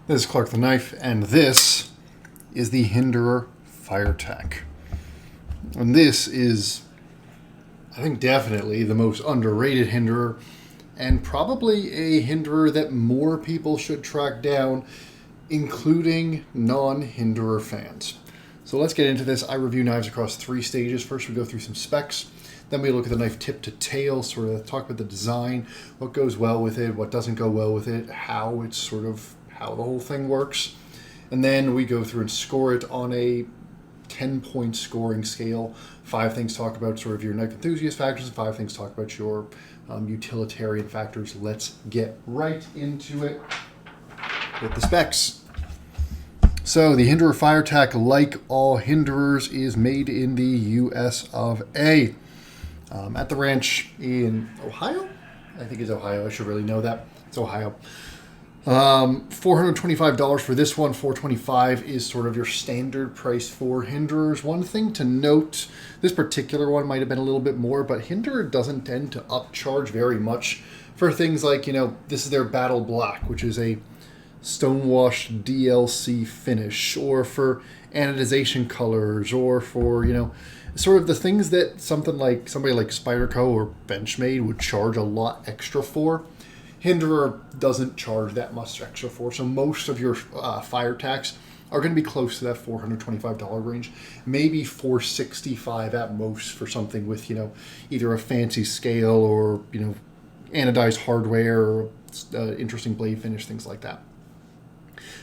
This is Clark the Knife, and this is the Hinderer Firetac. And this is, I think, definitely the most underrated Hinderer, and probably a Hinderer that more people should track down, including non-Hinderer fans. So let's get into this. I review knives across 3 stages. First, we go through some specs. Then we look at the knife tip to tail, sort of talk about the design, what goes well with it, what doesn't go well with it, how the whole thing works. And then we go through and score it on a 10-point scoring scale. 5 things talk about sort of your knife enthusiast factors, and 5 things talk about your utilitarian factors. Let's get right into it with the specs. So the Hinderer Firetac, like all Hinderers, is made in the US of A. At the ranch in Ohio? I think it's Ohio. I should really know that. It's Ohio. $425 for this one. $425 is sort of your standard price for Hinderers. One thing to note, this particular one might have been a little bit more, but Hinderer doesn't tend to upcharge very much for things like, this is their Battle Black, which is a stonewashed DLC finish, or for anodization colors, or for, sort of the things that somebody like Spyderco or Benchmade would charge a lot extra for. Hinderer doesn't charge that much extra for, so most of your Firetacs are going to be close to that $425 range, maybe $465 at most for something with either a fancy scale or anodized hardware or interesting blade finish, things like that.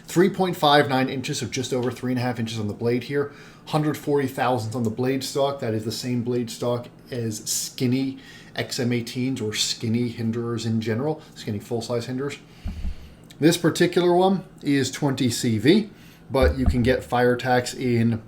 3.59 inches, so just over 3.5 inches on the blade here. 140 thousandths on the blade stock. That is the same blade stock as skinny XM18s or skinny Hinderers in general, skinny full-size Hinderers. This particular one is 20 CV, but you can get Firetacs in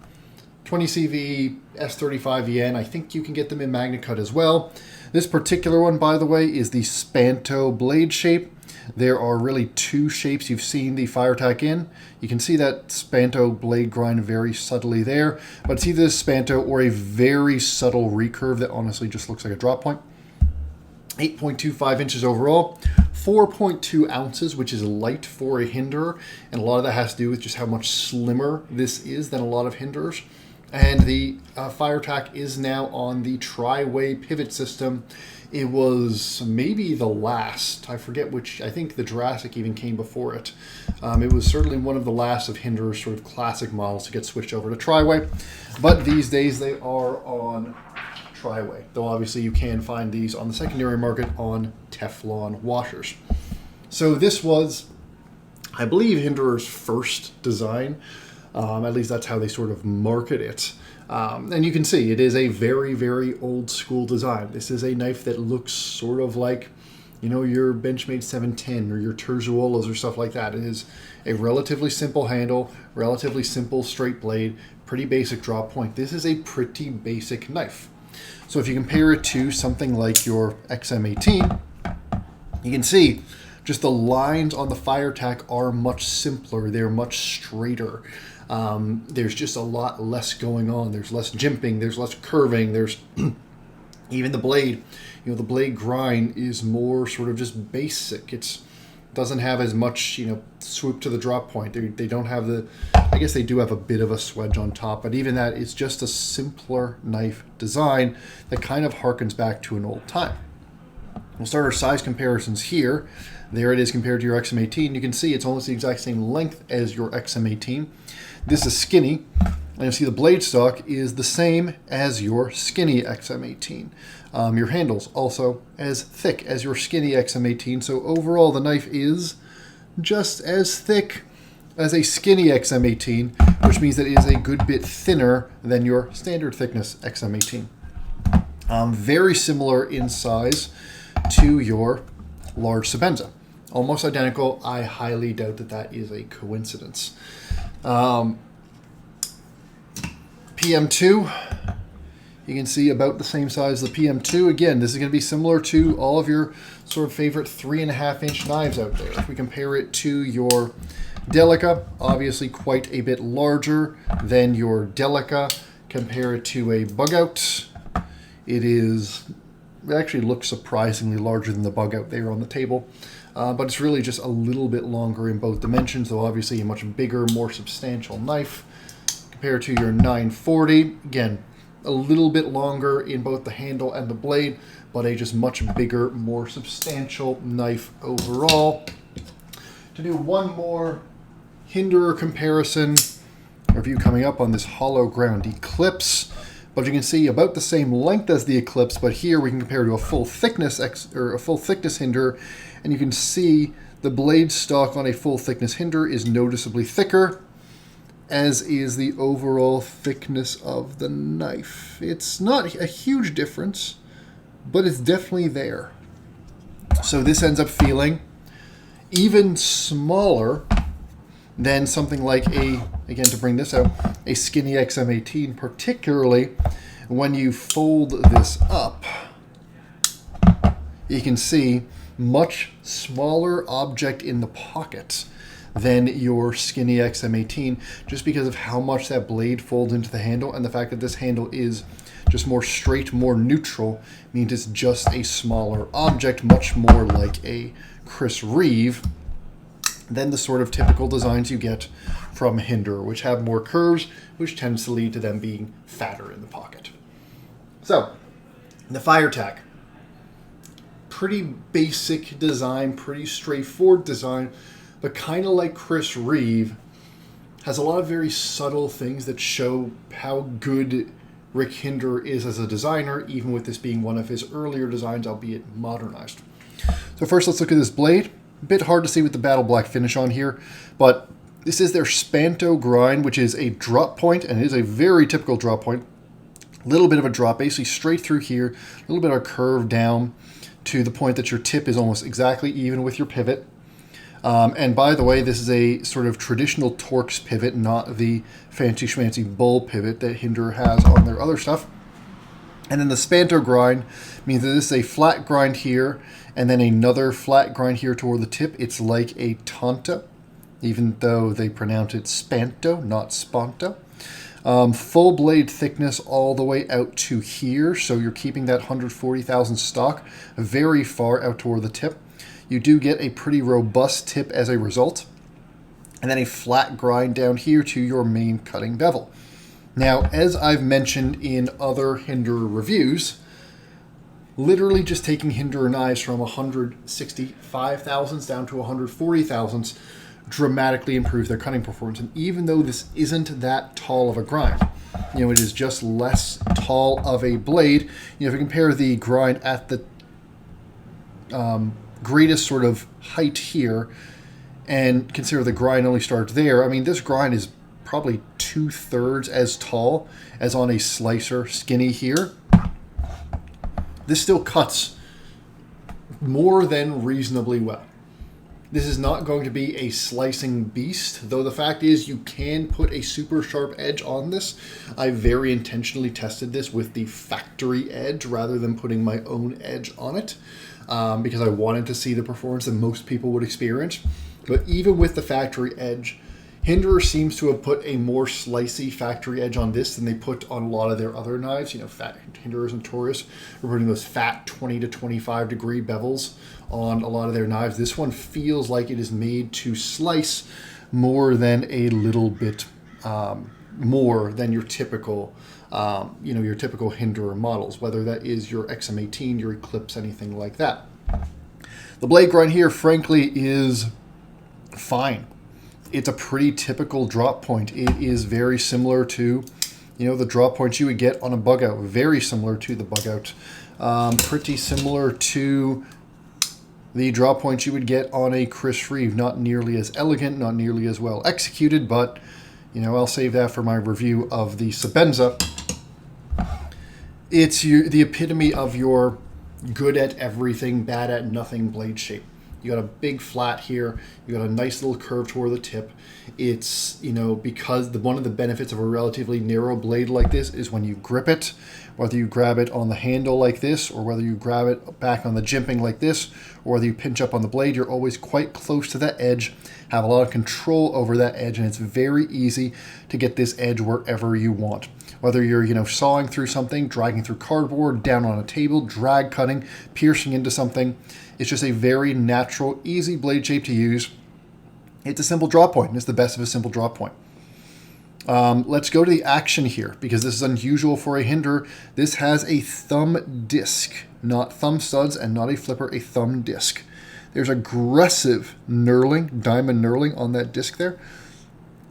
20 CV, S35EN. I think you can get them in Magna Cut as well. This particular one, by the way, is the Spanto blade shape. There are really 2 shapes you've seen the Firetac in. You can see that Spanto blade grind very subtly there, but it's either the Spanto or a very subtle recurve that honestly just looks like a drop point. 8.25 inches overall, 4.2 ounces, which is light for a Hinderer, and a lot of that has to do with just how much slimmer this is than a lot of Hinderers. And the Firetac is now on the tri-way pivot system. It was maybe the last, I forget which, I think the Jurassic even came before it. It was certainly one of the last of Hinderer's sort of classic models to get switched over to tri-way. But these days they are on tri-way, though obviously you can find these on the secondary market on Teflon washers. So this was, I believe, Hinderer's first design. At least that's how they sort of market it. And you can see it is a very, very old school design. This is a knife that looks sort of like, your Benchmade 710 or your Terzuolas or stuff like that. It is a relatively simple handle, relatively simple straight blade, pretty basic drop point. This is a pretty basic knife. So if you compare it to something like your XM18, you can see just the lines on the Firetac are much simpler. They're much straighter. There's just a lot less going on. There's less jimping. There's less curving. There's even the blade. The blade grind is more sort of just basic. It doesn't have as much, swoop to the drop point. They don't have I guess they do have a bit of a swedge on top, but even that is just a simpler knife design that kind of harkens back to an old time. We'll start our size comparisons here. There it is compared to your XM18. You can see it's almost the exact same length as your XM18. This is skinny, and you see the blade stock is the same as your skinny XM18. Your handle's also as thick as your skinny XM18, so overall the knife is just as thick as a skinny XM18, which means that it is a good bit thinner than your standard thickness XM18. Very similar in size to your large Sebenza. Almost identical. I highly doubt that that is a coincidence. PM2, you can see about the same size as the PM2. Again, this is going to be similar to all of your sort of favorite 3.5 inch knives out there. If we compare it to your Delica, obviously quite a bit larger than your Delica. Compare it to a Bug Out. It actually looks surprisingly larger than the Bug Out there on the table. but it's really just a little bit longer in both dimensions, though obviously a much bigger, more substantial knife compared to your 940. Again, a little bit longer in both the handle and the blade, but a just much bigger, more substantial knife overall. To do one more Hinderer comparison review coming up on this hollow ground Eclipse, but you can see about the same length as the Eclipse, but here we can compare to a full thickness Hinderer, and you can see the blade stock on a full thickness Hinderer is noticeably thicker, as is the overall thickness of the knife. It's not a huge difference, but it's definitely there. So this ends up feeling even smaller than something like again to bring this out, a Skinny XM18, particularly when you fold this up. You can see much smaller object in the pocket than your Skinny XM18, just because of how much that blade folds into the handle, and the fact that this handle is just more straight, more neutral, means it's just a smaller object, much more like a Chris Reeve than the sort of typical designs you get from Hinderer, which have more curves, which tends to lead to them being fatter in the pocket. So, the Firetac. Pretty basic design, pretty straightforward design, but kind of like Chris Reeve, has a lot of very subtle things that show how good Rick Hinderer is as a designer, even with this being one of his earlier designs, albeit modernized. So first, let's look at this blade. A bit hard to see with the battle black finish on here, but this is their Spanto grind, which is a drop point, and it is a very typical drop point. A little bit of a drop, basically straight through here, a little bit of a curve down to the point that your tip is almost exactly even with your pivot. And by the way, this is a sort of traditional Torx pivot, not the fancy schmancy bull pivot that Hinderer has on their other stuff. And then the Spanto grind means that this is a flat grind here, and then another flat grind here toward the tip. It's like a Tonto, even though they pronounce it Spanto, not Sponto. Full blade thickness all the way out to here, so you're keeping that 140,000 stock very far out toward the tip. You do get a pretty robust tip as a result, and then a flat grind down here to your main cutting bevel. Now, as I've mentioned in other Hinderer reviews, literally just taking Hinderer knives from 165 thousandths down to 140 thousandths dramatically improves their cutting performance. And even though this isn't that tall of a grind, it is just less tall of a blade. If you compare the grind at the greatest sort of height here and consider the grind only starts there, I mean, this grind is probably 2/3 as tall as on a slicer Skinny here. This still cuts more than reasonably well. This is not going to be a slicing beast, though the fact is you can put a super sharp edge on this. I very intentionally tested this with the factory edge rather than putting my own edge on it, because I wanted to see the performance that most people would experience. But even with the factory edge, Hinderer seems to have put a more slicey factory edge on this than they put on a lot of their other knives. Fat Hinderers and Taurus are putting those fat 20 to 25 degree bevels on a lot of their knives. This one feels like it is made to slice more than a little bit more than your typical, your typical Hinderer models, whether that is your XM18, your Eclipse, anything like that. The blade grind here, frankly, is fine. It's a pretty typical drop point. It is very similar to, the drop points you would get on a bug out. Very similar to the bug out. Pretty similar to the drop points you would get on a Chris Reeve. Not nearly as elegant, not nearly as well executed, but, I'll save that for my review of the Sebenza. It's the epitome of your good at everything, bad at nothing blade shape. You got a big flat here. You got a nice little curve toward the tip. It's, because one of the benefits of a relatively narrow blade like this is when you grip it, whether you grab it on the handle like this, or whether you grab it back on the jimping like this, or whether you pinch up on the blade, you're always quite close to that edge, have a lot of control over that edge, and it's very easy to get this edge wherever you want. Whether you're, sawing through something, dragging through cardboard, down on a table, drag cutting, piercing into something. It's just a very natural, easy blade shape to use. It's a simple drop point, and it's the best of a simple drop point. Let's go to the action here, because this is unusual for a Hinderer. This has a thumb disc, not thumb studs and not a flipper, a thumb disc. There's aggressive knurling, diamond knurling on that disc there.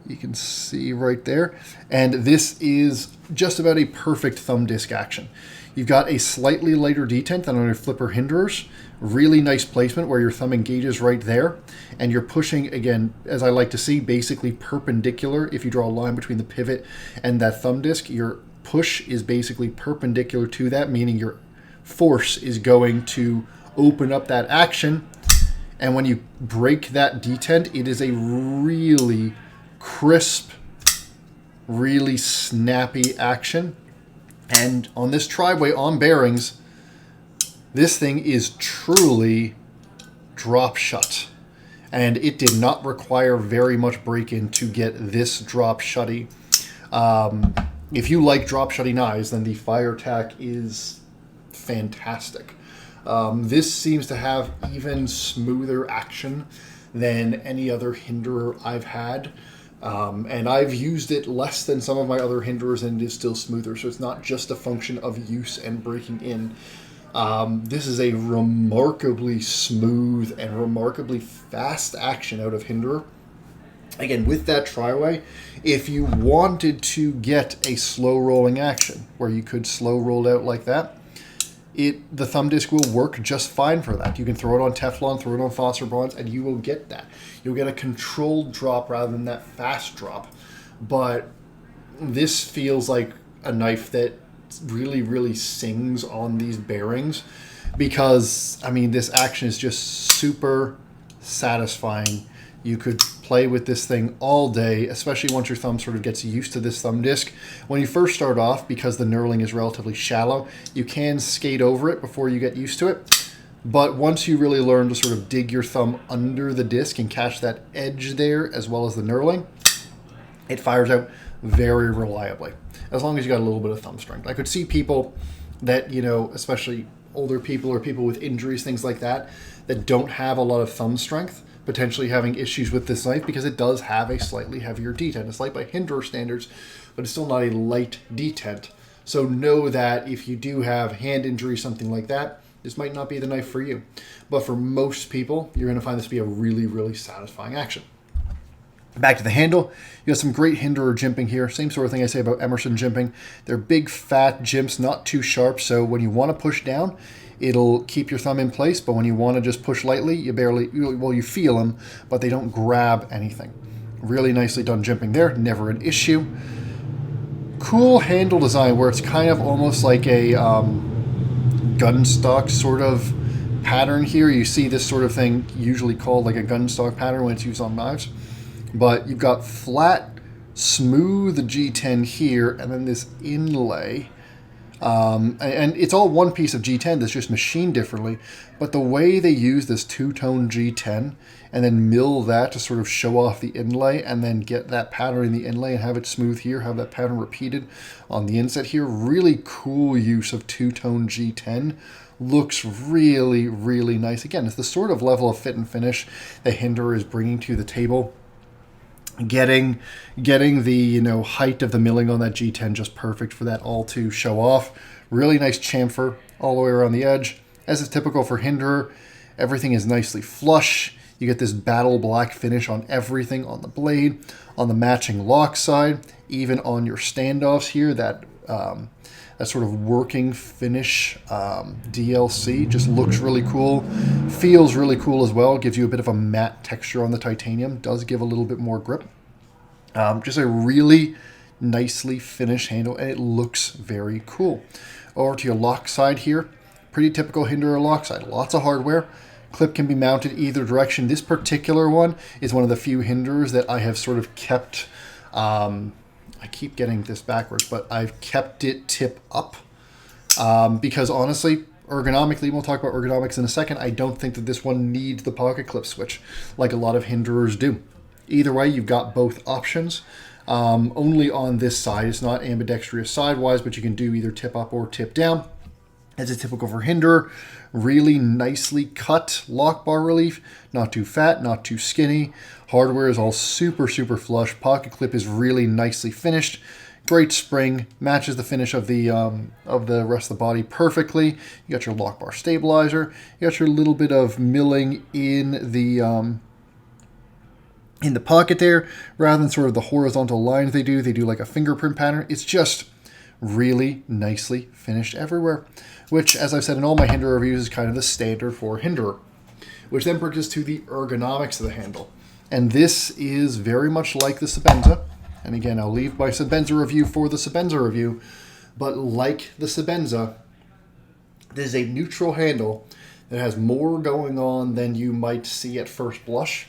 You can see right there. And this is just about a perfect thumb disc action. You've got a slightly lighter detent than on your flipper Hinderers. Really nice placement where your thumb engages right there. And you're pushing, again, as I like to see, basically perpendicular. If you draw a line between the pivot and that thumb disc, your push is basically perpendicular to that, meaning your force is going to open up that action. And when you break that detent, it is a really crisp, really snappy action. And on this tri-way on bearings, this thing is truly drop shut. And it did not require very much break-in to get this drop shutty. If you like drop shutty knives, then the Firetac is fantastic. This seems to have even smoother action than any other Hinderer I've had. And I've used it less than some of my other Hinderers, and it is still smoother. So it's not just a function of use and breaking in. This is a remarkably smooth and remarkably fast action out of Hinderer. Again, with that tri-way, if you wanted to get a slow rolling action, where you could slow roll out like that, the thumb disc will work just fine for that. You can throw it on Teflon, throw it on phosphor bronze, and you will get that. You'll get a controlled drop rather than that fast drop. But this feels like a knife that really, really sings on these bearings because, this action is just super satisfying. You could play with this thing all day, especially once your thumb sort of gets used to this thumb disc. When you first start off, because the knurling is relatively shallow, you can skate over it before you get used to it. But once you really learn to sort of dig your thumb under the disc and catch that edge there, as well as the knurling, it fires out very reliably, as long as you got a little bit of thumb strength. I could see people that, especially older people or people with injuries, things like that, that don't have a lot of thumb strength, potentially having issues with this knife because it does have a slightly heavier detent. It's light by Hinderer standards, but it's still not a light detent. So know that if you do have hand injury, something like that, this might not be the knife for you. But for most people, you're going to find this to be a really, really satisfying action. Back to the handle, you got some great Hinderer jimping here. Same sort of thing I say about Emerson jimping. They're big, fat jimps, not too sharp, so when you want to push down, it'll keep your thumb in place, but when you want to just push lightly, you feel them, but they don't grab anything. Really nicely done jimping there, never an issue. Cool handle design where it's kind of almost like a gun stock sort of pattern here. You see this sort of thing usually called like a gun stock pattern when it's used on knives. But you've got flat, smooth G10 here, and then this inlay. And it's all one piece of G10 that's just machined differently. But the way they use this two-tone G10 and then mill that to sort of show off the inlay and then get that pattern in the inlay and have it smooth here, have that pattern repeated on the inset here. Really cool use of two-tone G10. Looks really, really nice. Again, it's the sort of level of fit and finish that Hinderer is bringing to the table. Getting the height of the milling on that G10 just perfect for that all to show off. Really nice chamfer all the way around the edge. As is typical for Hinderer, everything is nicely flush. You get this battle black finish on everything on the blade, on the matching lock side, even on your standoffs here. That sort of working finish DLC just looks really cool. Feels really cool as well. Gives you a bit of a matte texture on the titanium. Does give a little bit more grip. Just a really nicely finished handle, and it looks very cool. Over to your lock side here. Pretty typical Hinderer lock side. Lots of hardware. Clip can be mounted either direction. This particular one is one of the few Hinderers that I have sort of kept... I keep getting this backwards, but I've kept it tip up because honestly, ergonomically, we'll talk about ergonomics in a second, I don't think that this one needs the pocket clip switch like a lot of Hinderers do. Either way, you've got both options. Only on this side, it's not ambidextrous sidewise, but you can do either tip up or tip down. As is typical for Hinderer, really nicely cut lock bar relief, not too fat, not too skinny. Hardware is all super, super flush. Pocket clip is really nicely finished. Great spring, matches the finish of the rest of the body perfectly. You got your lock bar stabilizer. You got your little bit of milling in the pocket there, rather than sort of the horizontal lines they do like a fingerprint pattern. It's just really nicely finished everywhere, which, as I've said in all my Hinderer reviews, is kind of the standard for Hinderer. Which then brings us to the ergonomics of the handle. And this is very much like the Sebenza. And again, I'll leave my Sebenza review for the Sebenza review. But like the Sebenza, this is a neutral handle that has more going on than you might see at first blush,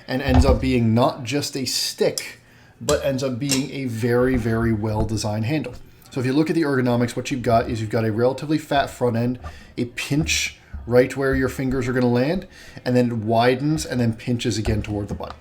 and ends up being not just a stick, but ends up being a very, very well-designed handle. So if you look at the ergonomics, what you've got is you've got a relatively fat front end, a pinch right where your fingers are going to land, and then it widens and then pinches again toward the butt.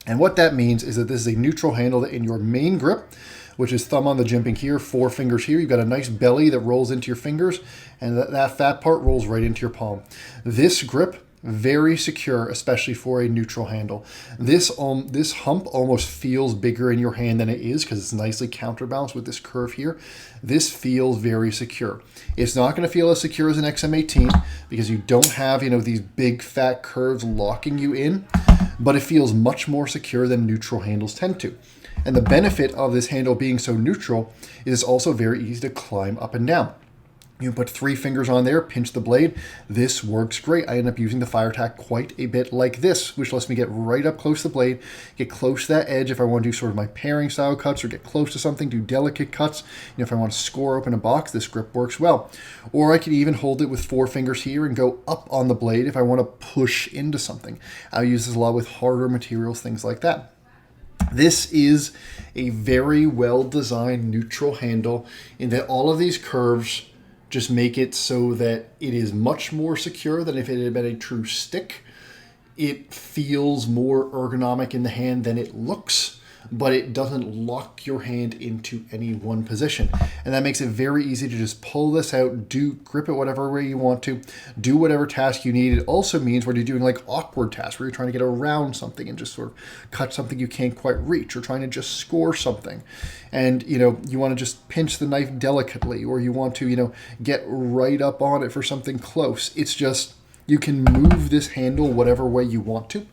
And what that means is that this is a neutral handle that in your main grip, which is thumb on the jimping here, 4 fingers here, you've got a nice belly that rolls into your fingers, and that fat part rolls right into your palm. This grip, very secure, especially for a neutral handle. This hump almost feels bigger in your hand than it is because it's nicely counterbalanced with this curve here. This feels very secure. It's not going to feel as secure as an XM18 because you don't have, these big fat curves locking you in, but it feels much more secure than neutral handles tend to. And the benefit of this handle being so neutral is it's also very easy to climb up and down. You put 3 fingers on there, pinch the blade. This works great. I end up using the Firetac quite a bit like this, which lets me get right up close to the blade, get close to that edge if I want to do sort of my pairing style cuts or get close to something, do delicate cuts. If I want to score open a box, this grip works well. Or I can even hold it with 4 fingers here and go up on the blade if I want to push into something. I use this a lot with harder materials, things like that. This is a very well-designed neutral handle in that all of these curves just make it so that it is much more secure than if it had been a true stick. It feels more ergonomic in the hand than it looks, but it doesn't lock your hand into any one position. And that makes it very easy to just pull this out, grip it whatever way you want to, do whatever task you need. It also means when you're doing like awkward tasks, where you're trying to get around something and just sort of cut something you can't quite reach, or trying to just score something. And, you want to just pinch the knife delicately, or you want to, get right up on it for something close. It's just, you can move this handle whatever way you want to,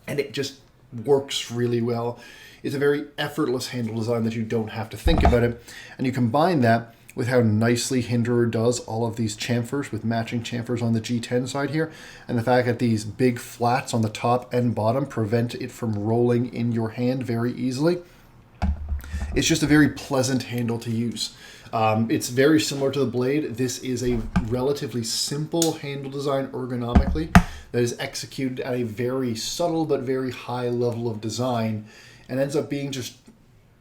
and it just works really well. It's a very effortless handle design that you don't have to think about it. And you combine that with how nicely Hinderer does all of these chamfers with matching chamfers on the G10 side here, and the fact that these big flats on the top and bottom prevent it from rolling in your hand very easily. It's just a very pleasant handle to use. It's very similar to the blade. This is a relatively simple handle design ergonomically that is executed at a very subtle but very high level of design, and ends up being just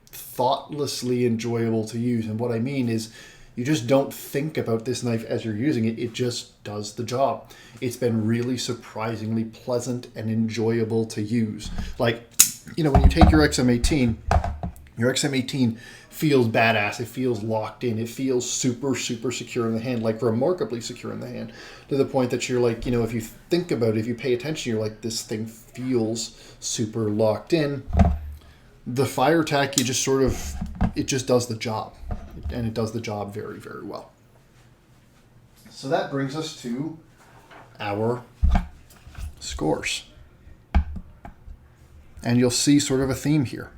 thoughtlessly enjoyable to use. And what I mean is, you just don't think about this knife as you're using it. It just does the job. It's been really surprisingly pleasant and enjoyable to use. Like, when you take your XM18 feels badass. It feels locked in. It feels super, super secure in the hand, like remarkably secure in the hand, to the point that you're like, if you think about it, if you pay attention, you're like, this thing feels super locked in. The Firetac, it just does the job, and it does the job very, very well. So that brings us to our scores. And you'll see sort of a theme here.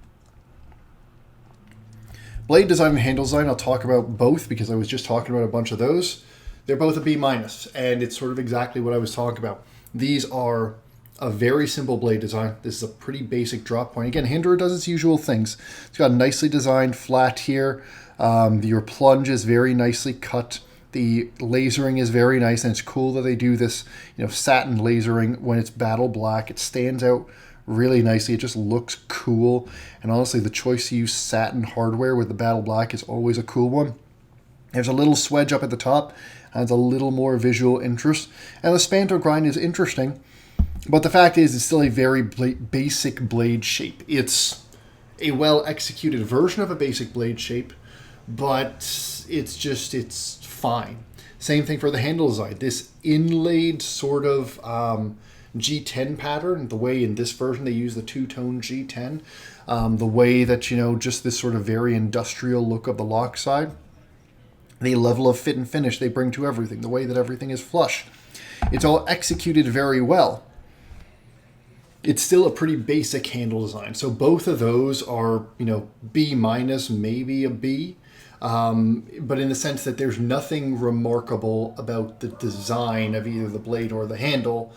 Blade design and handle design, I'll talk about both because I was just talking about a bunch of those. They're both a B-, and it's sort of exactly what I was talking about. These are a very simple blade design. This is a pretty basic drop point. Again, Hinderer does its usual things. It's got a nicely designed flat here. Your plunge is very nicely cut. The lasering is very nice, and it's cool that they do this, satin lasering when it's battle black. It stands out really nicely. It just looks cool. And honestly, the choice to use satin hardware with the battle black is always a cool one. There's a little swedge up at the top. Adds a little more visual interest. And the Spanto grind is interesting, but the fact is it's still a very basic blade shape. It's a well-executed version of a basic blade shape, but it's fine. Same thing for the handle design. This inlaid sort of G10 pattern, the way in this version they use the two-tone G10, the way that, just this sort of very industrial look of the lock side, the level of fit and finish they bring to everything, the way that everything is flush. It's all executed very well. It's still a pretty basic handle design. So both of those are, B minus, maybe a B. But in the sense that there's nothing remarkable about the design of either the blade or the handle.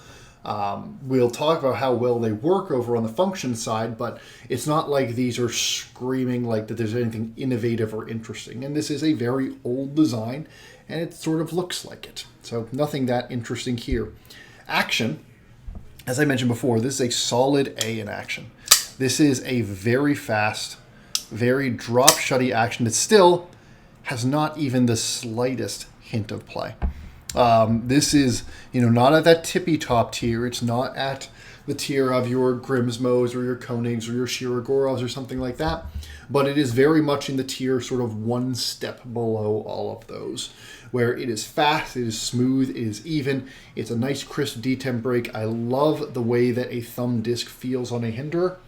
We'll talk about how well they work over on the function side, but it's not like these are screaming like that there's anything innovative or interesting. And this is a very old design, and it sort of looks like it. So nothing that interesting here. Action, as I mentioned before, this is a solid A in action. This is a very fast, very drop-shutty action that still has not even the slightest hint of play. This is, not at that tippy top tier. It's not at the tier of your Grimsmos or your Koenigs or your Shirogorovs or something like that. But it is very much in the tier sort of one step below all of those, where it is fast, it is smooth, it is even. It's a nice crisp detent break. I love the way that a thumb disc feels on a Hinderer.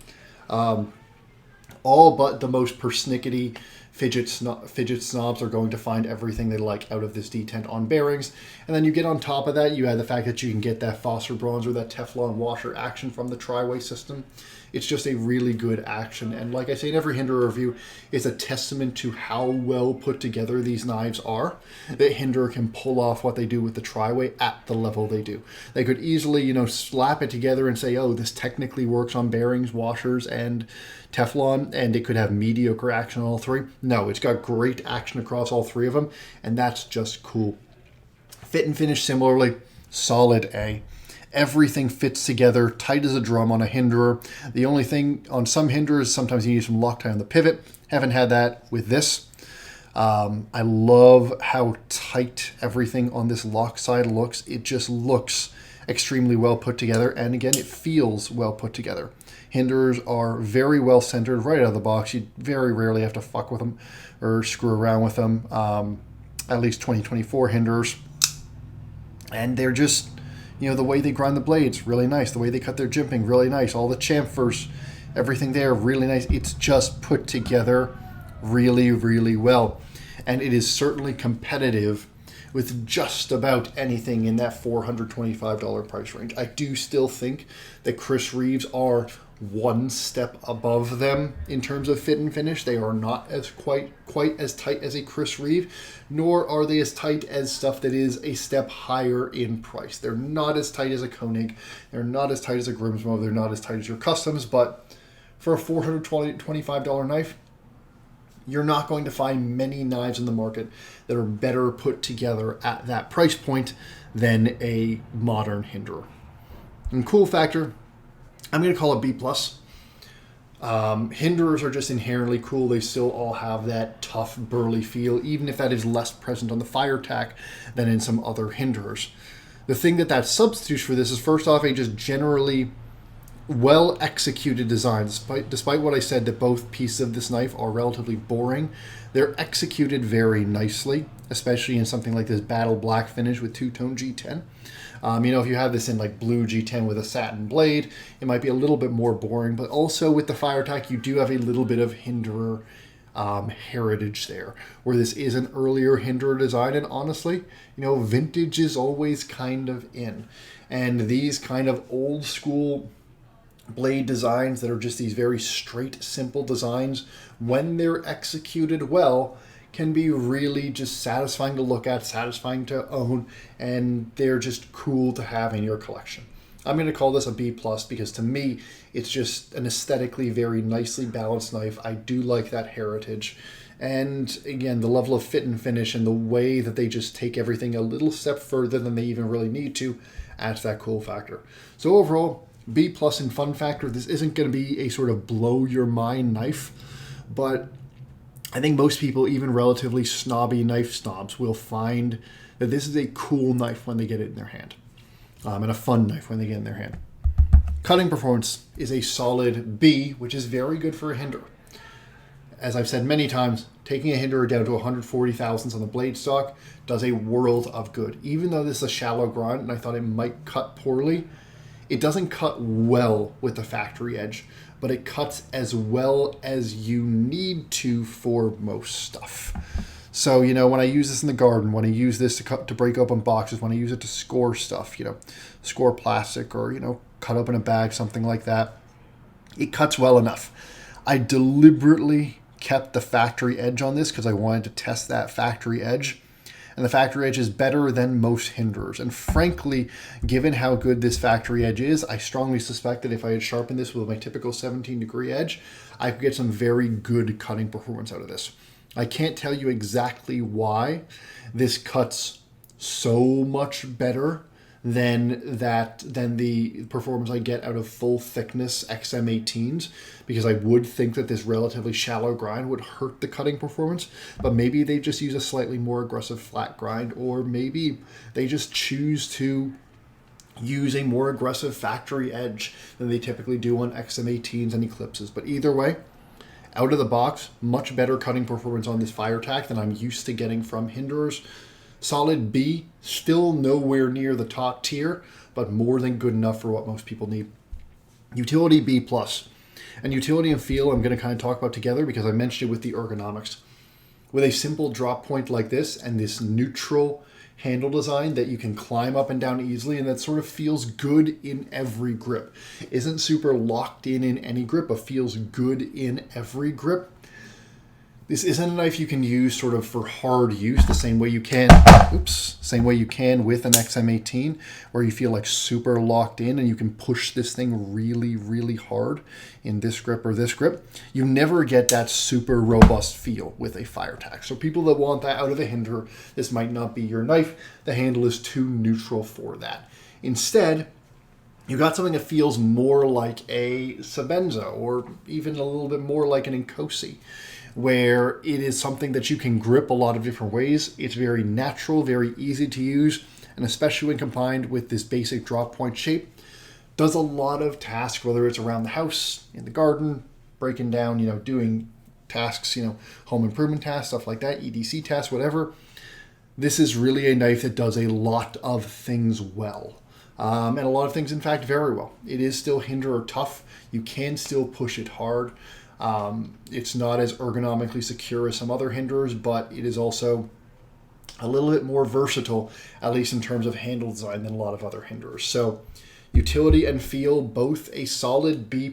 All but the most persnickety fidget snobs are going to find everything they like out of this detent on bearings. And then you get on top of that, you add the fact that you can get that phosphor bronze or that Teflon washer action from the tri-way system. It's just a really good action. And like I say in every Hinderer review, it's a testament to how well put together these knives are, that Hinderer can pull off what they do with the tri-way at the level they do. They could easily, slap it together and say, oh, this technically works on bearings, washers, and Teflon, and it could have mediocre action on all three. No, it's got great action across all three of them, and that's just cool. Fit and finish similarly, solid A. Everything fits together, tight as a drum on a Hinderer. The only thing on some Hinderers, sometimes you need some Loctite on the pivot. Haven't had that with this. I love how tight everything on this lock side looks. It just looks extremely well put together, and again, it feels well put together. Hinderers are very well centered right out of the box. You very rarely have to fuck with them or screw around with them. At least 2024 Hinderers. And they're just, the way they grind the blades, really nice. The way they cut their jimping, really nice. All the chamfers, everything there, really nice. It's just put together really, really well. And it is certainly competitive with just about anything in that $425 price range. I do still think that Chris Reeves are one step above them in terms of fit and finish. They are not as quite as tight as a Chris Reeve, nor are they as tight as stuff that is a step higher in price. They're not as tight as a Koenig. They're not as tight as a Grimsmo. They're not as tight as your Customs, but for a $425 knife, you're not going to find many knives in the market that are better put together at that price point than a modern Hinderer. And cool factor, I'm going to call it B+. Hinderers are just inherently cool. They still all have that tough, burly feel, even if that is less present on the Firetac than in some other Hinderers. The thing that substitutes for this is, first off, a just generally well-executed design. Despite what I said that both pieces of this knife are relatively boring, they're executed very nicely, especially in something like this battle black finish with two-tone G10. If you have this in like blue G10 with a satin blade, it might be a little bit more boring, but also with the Firetac, you do have a little bit of Hinderer heritage there, where this is an earlier Hinderer design, and honestly, vintage is always kind of in. And these kind of old school blade designs that are just these very straight, simple designs, when they're executed well, can be really just satisfying to look at, satisfying to own, and they're just cool to have in your collection. I'm going to call this a B+, because to me, it's just an aesthetically very nicely balanced knife. I do like that heritage. And again, the level of fit and finish and the way that they just take everything a little step further than they even really need to adds that cool factor. So overall, B+ in fun factor. This isn't going to be a sort of blow your mind knife, but I think most people, even relatively snobby knife snobs, will find that this is a cool knife when they get it in their hand, and a fun knife when they get it in their hand. Cutting performance is a solid B, which is very good for a Hinderer. As I've said many times, taking a Hinderer down to 140 thousandths on the blade stock does a world of good. Even though this is a shallow grind and I thought it might cut poorly, it doesn't cut well with the factory edge, but it cuts as well as you need to for most stuff. So, when I use this in the garden, when I use this to break open boxes, when I use it to score stuff, score plastic or, cut open a bag, something like that, it cuts well enough. I deliberately kept the factory edge on this because I wanted to test that factory edge. And the factory edge is better than most Hinderers. And frankly, given how good this factory edge is, I strongly suspect that if I had sharpened this with my typical 17-degree edge, I could get some very good cutting performance out of this. I can't tell you exactly why this cuts so much better than the performance I get out of full thickness XM18s, because I would think that this relatively shallow grind would hurt the cutting performance, but maybe they just use a slightly more aggressive flat grind, or maybe they just choose to use a more aggressive factory edge than they typically do on XM18s and Eclipses. But either way, out of the box, much better cutting performance on this Firetac than I'm used to getting from Hinderers. Solid B, still nowhere near the top tier, but more than good enough for what most people need. Utility B+. And utility and feel I'm going to kind of talk about together because I mentioned it with the ergonomics. With a simple drop point like this and this neutral handle design that you can climb up and down easily and that sort of feels good in every grip. Isn't super locked in any grip, but feels good in every grip. This isn't a knife you can use sort of for hard use the same way you can with an XM18, where you feel like super locked in and you can push this thing really, really hard in this grip or this grip. You never get that super robust feel with a Firetac. So people that want that out of a Hinderer, this might not be your knife. The handle is too neutral for that. Instead, you got something that feels more like a Sebenza or even a little bit more like an Inkosi, where it is something that you can grip a lot of different ways. It's very natural, very easy to use, and especially when combined with this basic drop point shape, does a lot of tasks, whether it's around the house, in the garden, breaking down, doing tasks, home improvement tasks, stuff like that, EDC tasks, whatever. This is really a knife that does a lot of things well. And a lot of things, in fact, very well. It is still Hinderer tough. You can still push it hard. It's not as ergonomically secure as some other Hinderers, but it is also a little bit more versatile, at least in terms of handle design, than a lot of other Hinderers. So utility and feel, both a solid B+,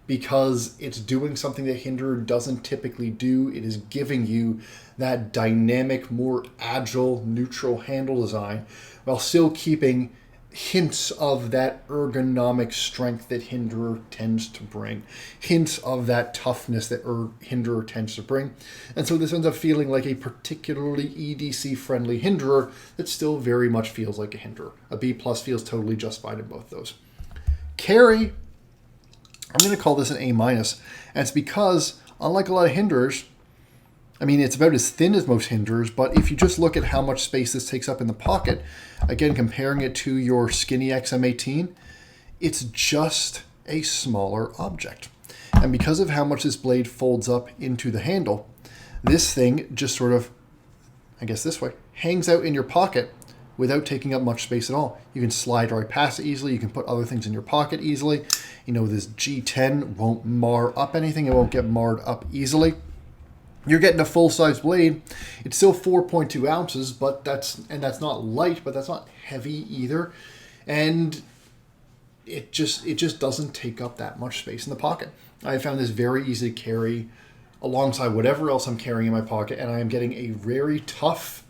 because it's doing something that Hinderer doesn't typically do. It is giving you that dynamic, more agile, neutral handle design while still keeping hints of that ergonomic strength that Hinderer tends to bring, hints of that toughness that Hinderer tends to bring. And so this ends up feeling like a particularly EDC-friendly Hinderer that still very much feels like a Hinderer. A B+ feels totally just fine in both those. Carry, I'm going to call this an A-, and it's because, unlike a lot of Hinderers, it's about as thin as most Hinderers, but if you just look at how much space this takes up in the pocket, again, comparing it to your skinny XM18, it's just a smaller object. And because of how much this blade folds up into the handle, this thing just sort of, this way, hangs out in your pocket without taking up much space at all. You can slide right past it easily. You can put other things in your pocket easily. This G10 won't mar up anything. It won't get marred up easily. You're getting a full-size blade. It's still 4.2 ounces, but that's not light, but that's not heavy either. And it just doesn't take up that much space in the pocket. I found this very easy to carry alongside whatever else I'm carrying in my pocket, and I am getting a very tough,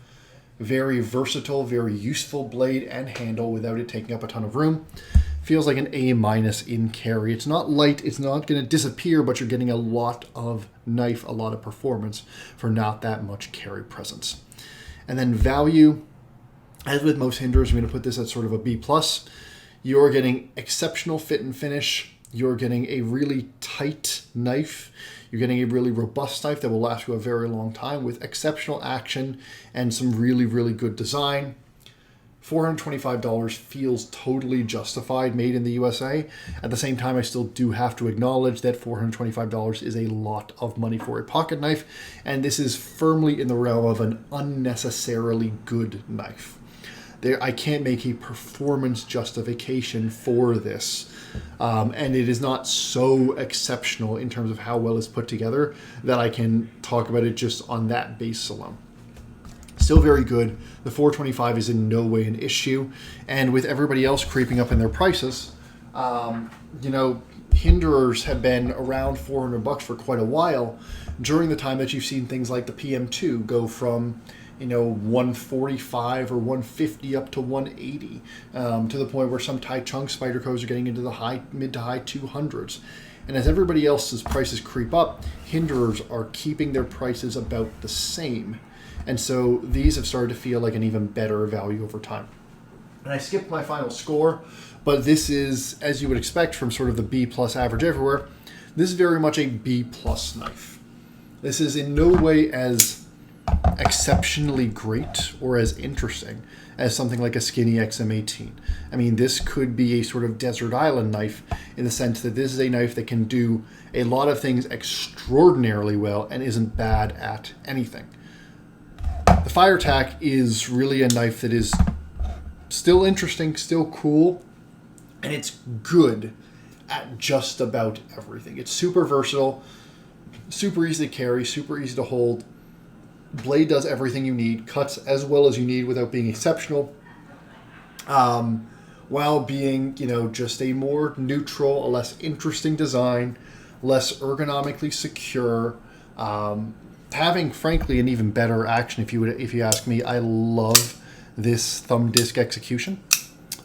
very versatile, very useful blade and handle without it taking up a ton of room. Feels like an A- in carry. It's not light, it's not going to disappear, but you're getting a lot of knife, a lot of performance for not that much carry presence. And then value, as with most Hinderers, I'm going to put this at sort of a B+. You're getting exceptional fit and finish. You're getting a really tight knife. You're getting a really robust knife that will last you a very long time with exceptional action and some really, really good design. $425 feels totally justified, made in the USA. At the same time, I still do have to acknowledge that $425 is a lot of money for a pocket knife, and this is firmly in the realm of an unnecessarily good knife. I can't make a performance justification for this, and it is not so exceptional in terms of how well it's put together that I can talk about it just on that base alone. Still very good. The $425 is in no way an issue. And with everybody else creeping up in their prices, Hinderers have been around $400 for quite a while during the time that you've seen things like the PM2 go from, $145 or $150 up to $180, to the point where some Tai Chung Spydercos are getting into the mid to high 200s. And as everybody else's prices creep up, Hinderers are keeping their prices about the same. And so these have started to feel like an even better value over time. And I skipped my final score, but this is, as you would expect from sort of the B plus average everywhere, this is very much a B plus knife. This is in no way as exceptionally great or as interesting as something like a skinny XM18. I mean, this could be a sort of desert island knife in the sense that this is a knife that can do a lot of things extraordinarily well and isn't bad at anything. The Firetac is really a knife that is still interesting, still cool, and it's good at just about everything. It's super versatile, super easy to carry, super easy to hold. Blade does everything you need, cuts as well as you need without being exceptional, while being, just a more neutral, a less interesting design, less ergonomically secure, having, frankly, an even better action. If you ask me, I love this thumb disc execution,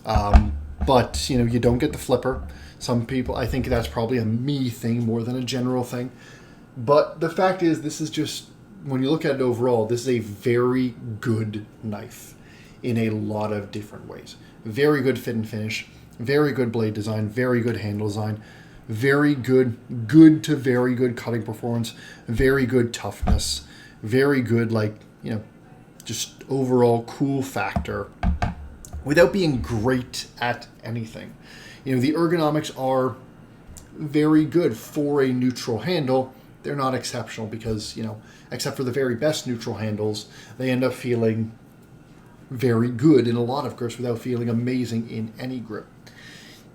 but you don't get the flipper. Some people, I think that's probably a me thing more than a general thing. But the fact is, this is just, when you look at it overall, this is a very good knife in a lot of different ways. Very good fit and finish, very good blade design, very good handle design, very good to very good cutting performance, very good toughness, very good, just overall cool factor without being great at anything. The ergonomics are very good for a neutral handle. They're not exceptional because, except for the very best neutral handles, they end up feeling very good in a lot of grips without feeling amazing in any grip.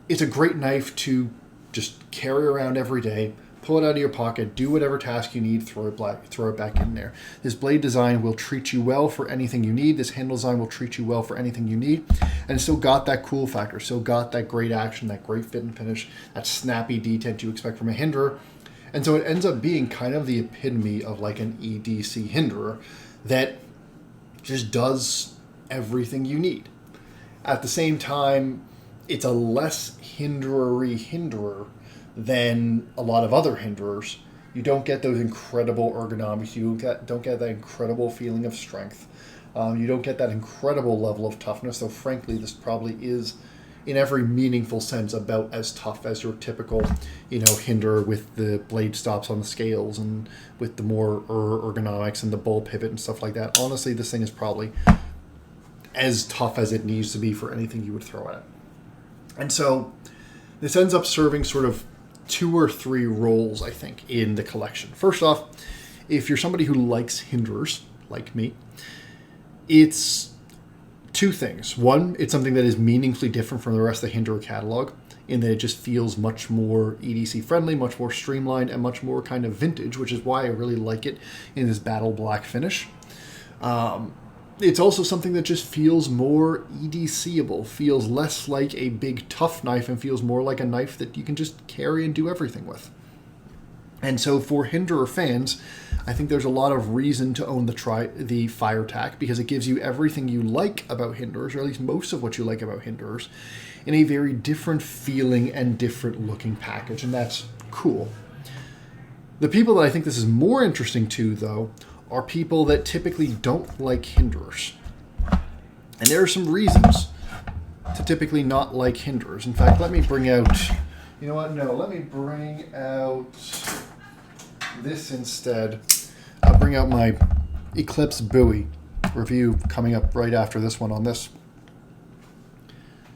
It's a great knife to just carry around every day, pull it out of your pocket, do whatever task you need, throw it back in there. This blade design will treat you well for anything you need. This handle design will treat you well for anything you need. And it's still got that cool factor, still got that great action, that great fit and finish, that snappy detent you expect from a Hinderer. And so it ends up being kind of the epitome of like an EDC Hinderer that just does everything you need. At the same time, it's a less Hinderer-y Hinderer than a lot of other Hinderers. You don't get those incredible ergonomics. You don't get that incredible feeling of strength. You don't get that incredible level of toughness, though frankly this probably is, in every meaningful sense, about as tough as your typical, Hinderer with the blade stops on the scales and with the more ergonomics and the bull pivot and stuff like that. Honestly, this thing is probably as tough as it needs to be for anything you would throw at it. And so this ends up serving sort of 2 or 3 roles, I think, in the collection. First off, if you're somebody who likes Hinderers, like me, it's 2 things. One, it's something that is meaningfully different from the rest of the Hinderer catalog in that it just feels much more EDC friendly, much more streamlined, and much more kind of vintage, which is why I really like it in this battle black finish. It's also something that just feels more EDC-able, feels less like a big tough knife and feels more like a knife that you can just carry and do everything with. And so for Hinderer fans, I think there's a lot of reason to own the Firetac because it gives you everything you like about Hinderers, or at least most of what you like about Hinderers, in a very different feeling and different looking package, and that's cool. The people that I think this is more interesting to, though, are people that typically don't like Hinderers. And there are some reasons to typically not like Hinderers. In fact, let me bring out You know what? No, let me bring out this instead. I'll bring out my Eclipse buoy review coming up right after this one on this.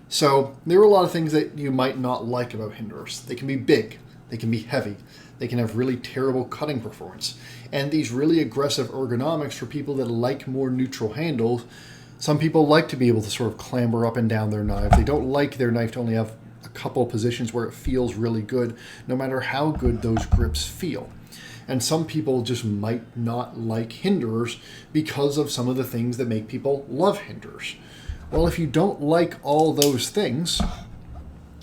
So there are a lot of things that you might not like about Hinderers. They can be big, they can be heavy, they can have really terrible cutting performance, and these really aggressive ergonomics for people that like more neutral handles. Some people like to be able to sort of clamber up and down their knife. They don't like their knife to only have a couple positions where it feels really good, no matter how good those grips feel. And some people just might not like Hinderers because of some of the things that make people love Hinderers. Well, if you don't like all those things,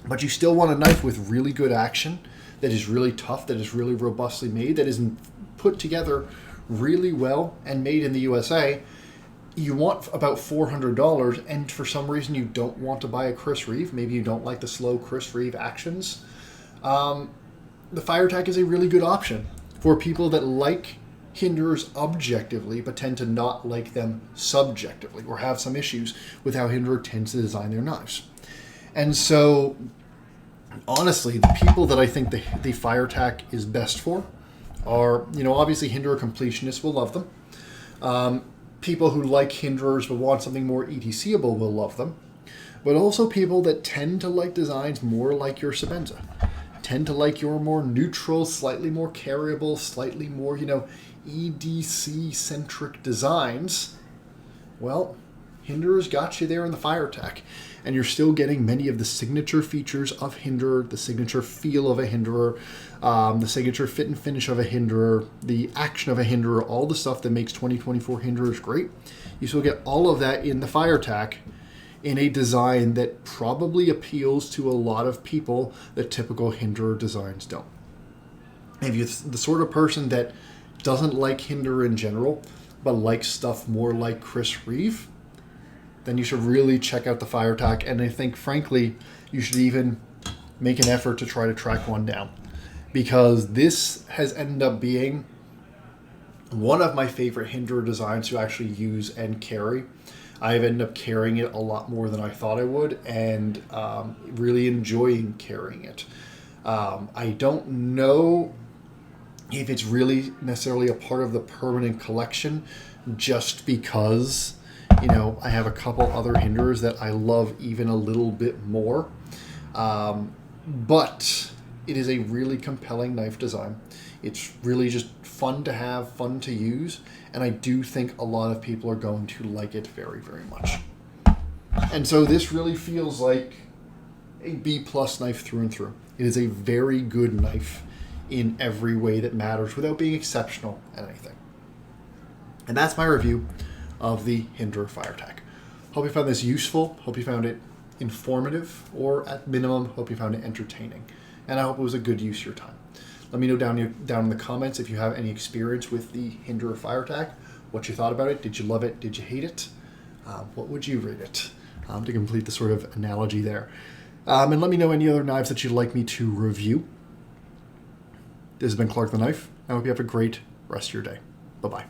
but you still want a knife with really good action, that is really tough, that is really robustly made, that is put together really well and made in the USA, you want about $400, and for some reason you don't want to buy a Chris Reeve, maybe you don't like the slow Chris Reeve actions, the Firetac is a really good option for people that like Hinderers objectively, but tend to not like them subjectively, or have some issues with how Hinderer tends to design their knives. And so, honestly, the people that I think the Firetac is best for are, obviously Hinderer completionists will love them. People who like Hinderers but want something more EDC-able will love them. But also people that tend to like designs more like your Sebenza, tend to like your more neutral, slightly more carryable, slightly more, EDC-centric designs. Well, Hinderer's got you there in the Firetac, and you're still getting many of the signature features of Hinderer, the signature feel of a Hinderer, the signature fit and finish of a Hinderer, the action of a Hinderer, all the stuff that makes 2024 Hinderers great. You still get all of that in the Firetac in a design that probably appeals to a lot of people that typical Hinderer designs don't. If you're the sort of person that doesn't like Hinderer in general, but likes stuff more like Chris Reeve, then you should really check out the Firetac. And I think, frankly, you should even make an effort to try to track one down, because this has ended up being one of my favorite Hinderer designs to actually use and carry. I've ended up carrying it a lot more than I thought I would, and really enjoying carrying it. I don't know if it's really necessarily a part of the permanent collection, just because, I have a couple other Hinderers that I love even a little bit more. But it is a really compelling knife design. It's really just fun to have, fun to use, and I do think a lot of people are going to like it very, very much. And so this really feels like a B+ knife through and through. It is a very good knife in every way that matters without being exceptional at anything. And that's my review of the Hinderer Firetac. Hope you found this useful. Hope you found it informative, or at minimum, hope you found it entertaining. And I hope it was a good use of your time. Let me know down in the comments if you have any experience with the Hinderer Firetac, what you thought about it. Did you love it? Did you hate it? What would you rate it? To complete the sort of analogy there. And let me know any other knives that you'd like me to review. This has been Clark the Knife. I hope you have a great rest of your day. Bye-bye.